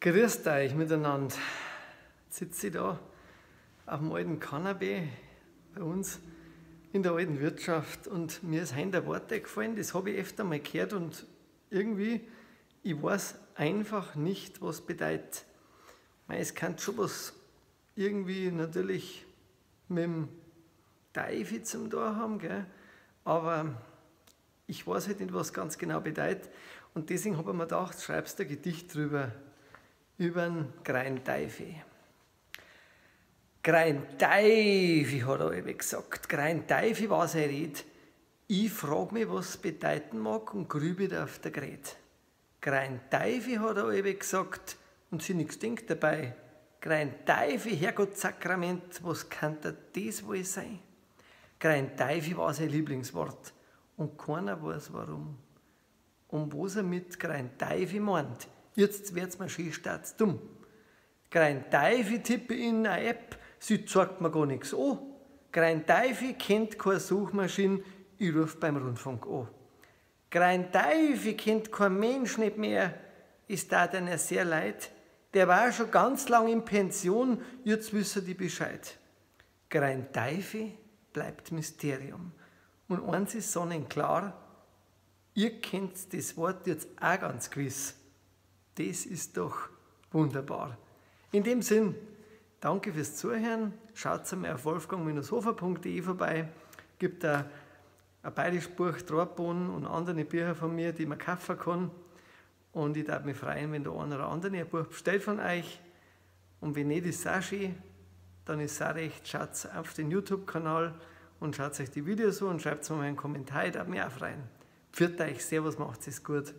Grüßt euch miteinander. Jetzt sitze ich da auf dem alten Kanapee bei uns in der alten Wirtschaft und mir ist heute ein Wort eingefallen, das habe ich öfter mal gehört und irgendwie, ich weiß einfach nicht, was bedeutet. Es kann schon was irgendwie natürlich mit dem Teufel zum Tor haben, gell? Aber ich weiß halt nicht, was ganz genau bedeutet. Und deswegen habe ich mir gedacht, schreibst du ein Gedicht drüber, über den Greinteifi. Greinteifi, hat er alle gesagt. Greinteifi, was er redet. Ich frage mich, was es bedeuten mag und grübe da auf der Gret. Greinteifi, hat er alle gesagt und sie nichts denkt dabei. Greinteifi, Herrgottsakrament, was kann das wohl sein? Greinteifi war sein Lieblingswort und keiner weiß warum. Und was er mit Greinteifi meint, jetzt wird's mir schön dumm. Greinteifi tippe in eine App, sie zeigt mir gar nichts an. Greinteifi kennt keine Suchmaschine, ich ruf beim Rundfunk an. Greinteifi kennt kein Mensch nicht mehr, es tat einer sehr leid. Der war schon ganz lang in Pension, jetzt wissen die Bescheid. Greinteifi bleibt Mysterium. Und eins ist sonnenklar, ihr kennt das Wort jetzt auch ganz gewiss. Das ist doch wunderbar. In dem Sinn, danke fürs Zuhören. Schaut einmal auf wolfgang-hofer.de vorbei. Gibt ein bayerisches Buch, Trauerbohnen und andere Bücher von mir, die man kaufen kann. Und ich würde mich freuen, wenn der eine oder andere ein Buch bestellt von euch. Und wenn nicht, ist es auch schön. Dann ist es auch recht. Schaut auf den YouTube-Kanal und schaut euch die Videos an und schreibt mir mal einen Kommentar. Ich würde mich auch freuen. Pfiat euch, servus, macht es gut.